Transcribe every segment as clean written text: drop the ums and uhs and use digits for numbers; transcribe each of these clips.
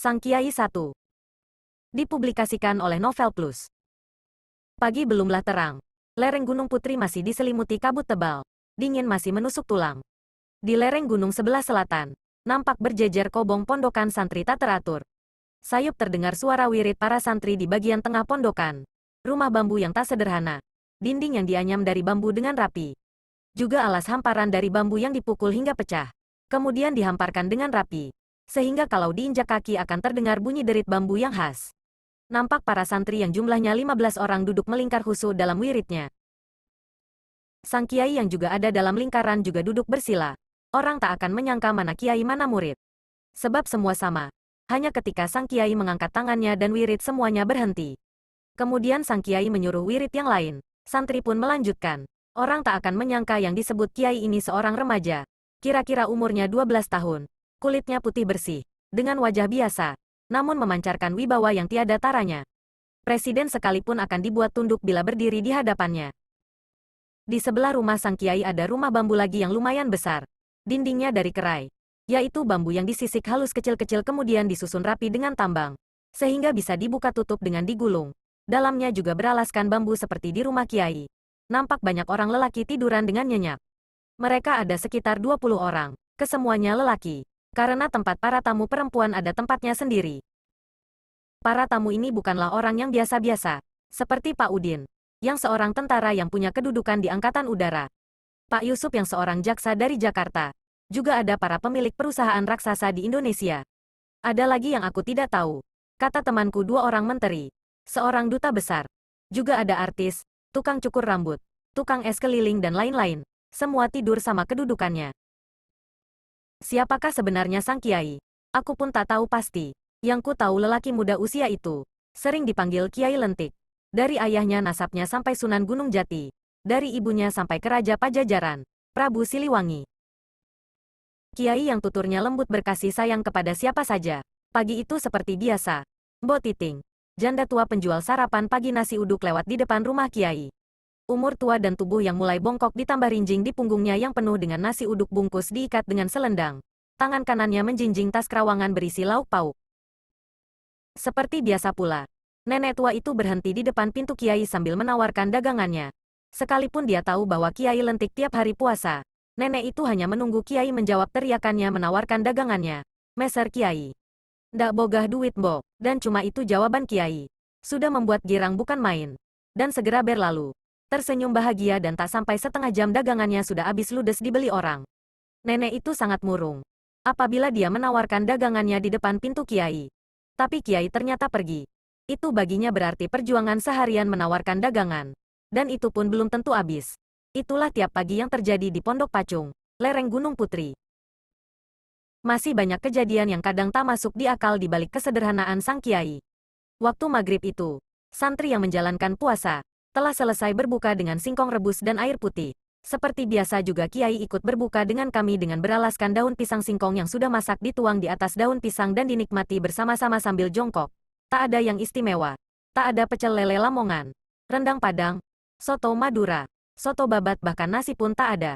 Sang Kiai 1. Dipublikasikan oleh Novel Plus. Pagi belumlah terang. Lereng Gunung Putri masih diselimuti kabut tebal. Dingin masih menusuk tulang. Di lereng gunung sebelah selatan, nampak berjejer kobong pondokan santri tak teratur. Sayup terdengar suara wirid para santri di bagian tengah pondokan. Rumah bambu yang tak sederhana. Dinding yang dianyam dari bambu dengan rapi. Juga alas hamparan dari bambu yang dipukul hingga pecah. Kemudian dihamparkan dengan rapi. Sehingga kalau diinjak kaki akan terdengar bunyi derit bambu yang khas. Nampak para santri yang jumlahnya 15 orang duduk melingkar khusyuk dalam wiridnya. Sang kiai yang juga ada dalam lingkaran juga duduk bersila. Orang tak akan menyangka mana kiai mana murid. Sebab semua sama. Hanya ketika sang kiai mengangkat tangannya dan wirid semuanya berhenti. Kemudian sang kiai menyuruh wirid yang lain. Santri pun melanjutkan. Orang tak akan menyangka yang disebut kiai ini seorang remaja. Kira-kira umurnya 12 tahun. Kulitnya putih bersih. Dengan wajah biasa. Namun memancarkan wibawa yang tiada taranya. Presiden sekalipun akan dibuat tunduk bila berdiri di hadapannya. Di sebelah rumah sang kiai ada rumah bambu lagi yang lumayan besar. Dindingnya dari kerai. Yaitu bambu yang disisik halus kecil-kecil kemudian disusun rapi dengan tambang. Sehingga bisa dibuka tutup dengan digulung. Dalamnya juga beralaskan bambu seperti di rumah kiai. Nampak banyak orang lelaki tiduran dengan nyenyak. Mereka ada sekitar 20 orang. Kesemuanya lelaki. Karena tempat para tamu perempuan ada tempatnya sendiri. Para tamu ini bukanlah orang yang biasa-biasa. Seperti Pak Udin. Yang seorang tentara yang punya kedudukan di Angkatan Udara. Pak Yusuf yang seorang jaksa dari Jakarta. Juga ada para pemilik perusahaan raksasa di Indonesia. Ada lagi yang aku tidak tahu. Kata temanku 2 orang menteri. Seorang duta besar. Juga ada artis, tukang cukur rambut, tukang es keliling dan lain-lain. Semua tidur sama kedudukannya. Siapakah sebenarnya sang kiai? Aku pun tak tahu pasti. Yang ku tahu lelaki muda usia itu. Sering dipanggil Kiai Lentik. Dari ayahnya nasabnya sampai Sunan Gunung Jati. Dari ibunya sampai ke Raja Pajajaran, Prabu Siliwangi. Kiai yang tuturnya lembut berkasih sayang kepada siapa saja. Pagi itu seperti biasa. Mbok Titing, janda tua penjual sarapan pagi nasi uduk lewat di depan rumah Kiai. Umur tua dan tubuh yang mulai bongkok ditambah rinjing di punggungnya yang penuh dengan nasi uduk bungkus diikat dengan selendang. Tangan kanannya menjinjing tas kerawangan berisi lauk pauk. Seperti biasa pula, nenek tua itu berhenti di depan pintu Kiai sambil menawarkan dagangannya. Sekalipun dia tahu bahwa Kiai Lentik tiap hari puasa, nenek itu hanya menunggu Kiai menjawab teriakannya menawarkan dagangannya. Meser Kiai. Ndak bogah duit mbok, dan cuma itu jawaban Kiai. Sudah membuat girang bukan main. Dan segera berlalu. Tersenyum bahagia dan tak sampai setengah jam dagangannya sudah habis ludes dibeli orang. Nenek itu sangat murung. Apabila dia menawarkan dagangannya di depan pintu Kiai. Tapi Kiai ternyata pergi. Itu baginya berarti perjuangan seharian menawarkan dagangan. Dan itu pun belum tentu habis. Itulah tiap pagi yang terjadi di Pondok Pacung, lereng Gunung Putri. Masih banyak kejadian yang kadang tak masuk di akal di balik kesederhanaan sang Kiai. Waktu maghrib itu, santri yang menjalankan puasa telah selesai berbuka dengan singkong rebus dan air putih. Seperti biasa juga Kiai ikut berbuka dengan kami dengan beralaskan daun pisang singkong yang sudah masak dituang di atas daun pisang dan dinikmati bersama-sama sambil jongkok. Tak ada yang istimewa. Tak ada pecel lele Lamongan, rendang Padang, soto Madura, soto babat bahkan nasi pun tak ada.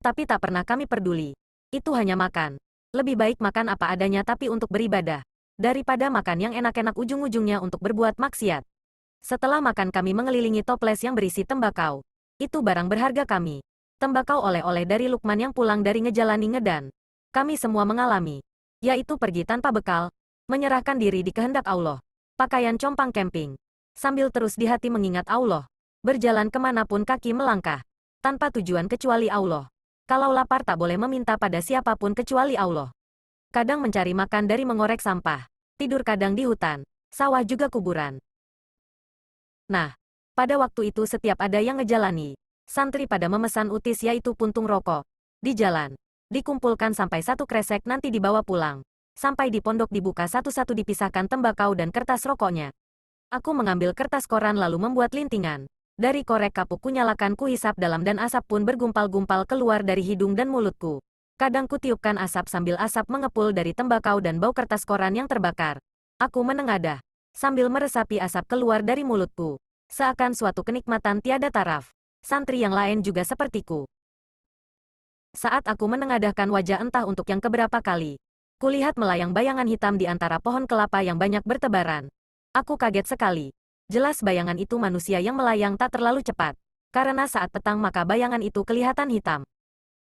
Tapi tak pernah kami peduli. Itu hanya makan. Lebih baik makan apa adanya tapi untuk beribadah. Daripada makan yang enak-enak ujung-ujungnya untuk berbuat maksiat. Setelah makan kami mengelilingi toples yang berisi tembakau. Itu barang berharga kami. Tembakau oleh-oleh dari Lukman yang pulang dari ngejalani ngedan. Kami semua mengalami. Yaitu pergi tanpa bekal. Menyerahkan diri di kehendak Allah. Pakaian compang camping. Sambil terus di hati mengingat Allah. Berjalan kemanapun kaki melangkah. Tanpa tujuan kecuali Allah. Kalau lapar tak boleh meminta pada siapapun kecuali Allah. Kadang mencari makan dari mengorek sampah. Tidur kadang di hutan. Sawah juga kuburan. Nah, pada waktu itu setiap ada yang ngejalani, santri pada memesan utis yaitu puntung rokok. Di jalan, dikumpulkan sampai 1 kresek nanti dibawa pulang. Sampai di pondok dibuka satu-satu dipisahkan tembakau dan kertas rokoknya. Aku mengambil kertas koran lalu membuat lintingan. Dari korek kapuk kunyalakan kuhisap dalam dan asap pun bergumpal-gumpal keluar dari hidung dan mulutku. Kadang kutiupkan asap sambil asap mengepul dari tembakau dan bau kertas koran yang terbakar. Aku menengadah. Sambil meresapi asap keluar dari mulutku. Seakan suatu kenikmatan tiada taraf. Santri yang lain juga sepertiku. Saat aku menengadahkan wajah entah untuk yang keberapa kali. Kulihat melayang bayangan hitam di antara pohon kelapa yang banyak bertebaran. Aku kaget sekali. Jelas bayangan itu manusia yang melayang tak terlalu cepat. Karena saat petang maka bayangan itu kelihatan hitam.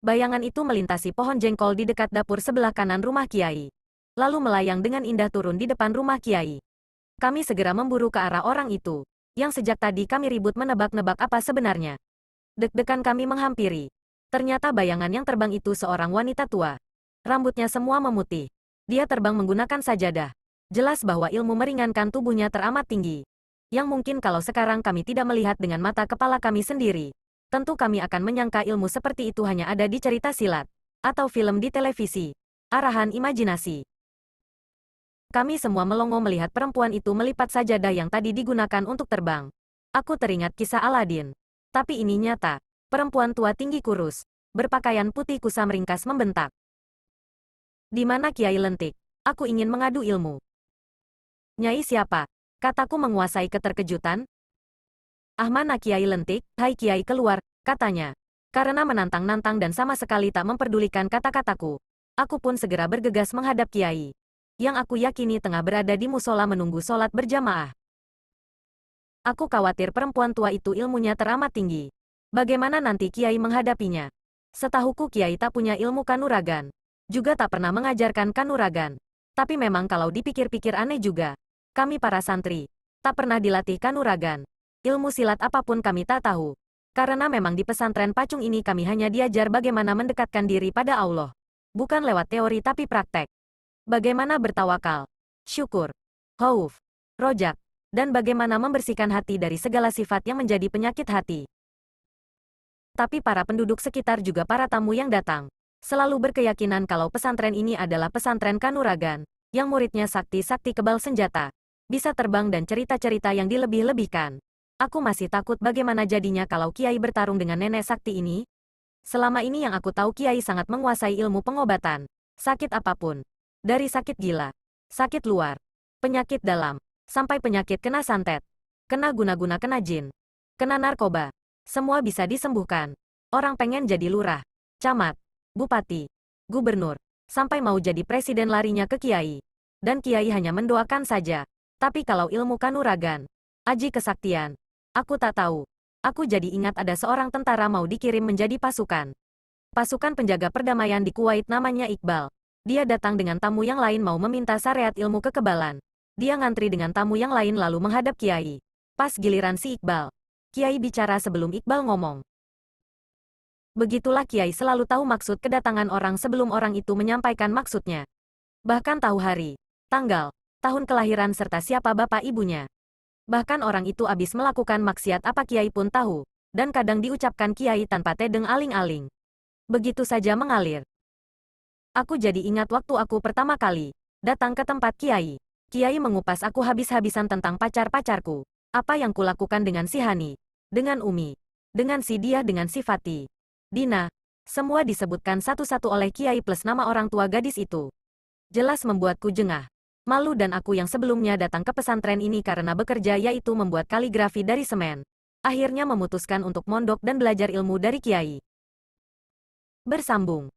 Bayangan itu melintasi pohon jengkol di dekat dapur sebelah kanan rumah Kiai. Lalu melayang dengan indah turun di depan rumah Kiai. Kami segera memburu ke arah orang itu, yang sejak tadi kami ribut menebak-nebak apa sebenarnya. Deg-degan kami menghampiri. Ternyata bayangan yang terbang itu seorang wanita tua. Rambutnya semua memutih. Dia terbang menggunakan sajadah. Jelas bahwa ilmu meringankan tubuhnya teramat tinggi. Yang mungkin kalau sekarang kami tidak melihat dengan mata kepala kami sendiri. Tentu kami akan menyangka ilmu seperti itu hanya ada di cerita silat. Atau film di televisi. Arahan imajinasi. Kami semua melongo melihat perempuan itu melipat sajadah yang tadi digunakan untuk terbang. Aku teringat kisah Aladin. Tapi ini nyata. Perempuan tua tinggi kurus. Berpakaian putih kusam ringkas membentak. Di mana Kiai Lentik? Aku ingin mengadu ilmu. Nyai siapa? Kataku menguasai keterkejutan. Ah mana Kiai Lentik? Hai Kiai keluar, katanya. Karena menantang-nantang dan sama sekali tak memperdulikan kata-kataku. Aku pun segera bergegas menghadap Kiai. Yang aku yakini tengah berada di musola menunggu sholat berjamaah. Aku khawatir perempuan tua itu ilmunya teramat tinggi. Bagaimana nanti Kiai menghadapinya? Setahuku Kiai tak punya ilmu kanuragan. Juga tak pernah mengajarkan kanuragan. Tapi memang kalau dipikir-pikir aneh juga. Kami para santri, tak pernah dilatih kanuragan. Ilmu silat apapun kami tak tahu. Karena memang di pesantren Pacung ini kami hanya diajar bagaimana mendekatkan diri pada Allah. Bukan lewat teori tapi praktek. Bagaimana bertawakal, syukur, khauf, rojak, dan bagaimana membersihkan hati dari segala sifat yang menjadi penyakit hati. Tapi para penduduk sekitar juga para tamu yang datang selalu berkeyakinan kalau pesantren ini adalah pesantren kanuragan, yang muridnya sakti-sakti kebal senjata, bisa terbang dan cerita-cerita yang dilebih-lebihkan. Aku masih takut bagaimana jadinya kalau Kiai bertarung dengan nenek sakti ini. Selama ini yang aku tahu Kiai sangat menguasai ilmu pengobatan, sakit apapun. Dari sakit gila, sakit luar, penyakit dalam, sampai penyakit kena santet, kena guna-guna kena jin, kena narkoba, semua bisa disembuhkan. Orang pengen jadi lurah, camat, bupati, gubernur, sampai mau jadi presiden larinya ke Kiai. Dan Kiai hanya mendoakan saja. Tapi kalau ilmu kanuragan, aji kesaktian, aku tak tahu. Aku jadi ingat ada seorang tentara mau dikirim menjadi pasukan. Pasukan penjaga perdamaian di Kuwait namanya Iqbal. Dia datang dengan tamu yang lain mau meminta syariat ilmu kekebalan. Dia ngantri dengan tamu yang lain lalu menghadap Kiai. Pas giliran si Iqbal. Kiai bicara sebelum Iqbal ngomong. Begitulah Kiai selalu tahu maksud kedatangan orang sebelum orang itu menyampaikan maksudnya. Bahkan tahu hari, tanggal, tahun kelahiran serta siapa bapak ibunya. Bahkan orang itu abis melakukan maksiat apa Kiai pun tahu, dan kadang diucapkan Kiai tanpa tedeng aling-aling. Begitu saja mengalir. Aku jadi ingat waktu aku pertama kali datang ke tempat Kiai. Kiai mengupas aku habis-habisan tentang pacar-pacarku. Apa yang kulakukan dengan si Hani, dengan Umi, dengan si Diah, dengan si Fatih, Dina, semua disebutkan satu-satu oleh Kiai plus nama orang tua gadis itu. Jelas membuatku jengah, malu dan aku yang sebelumnya datang ke pesantren ini karena bekerja yaitu membuat kaligrafi dari semen. Akhirnya memutuskan untuk mondok dan belajar ilmu dari Kiai. Bersambung.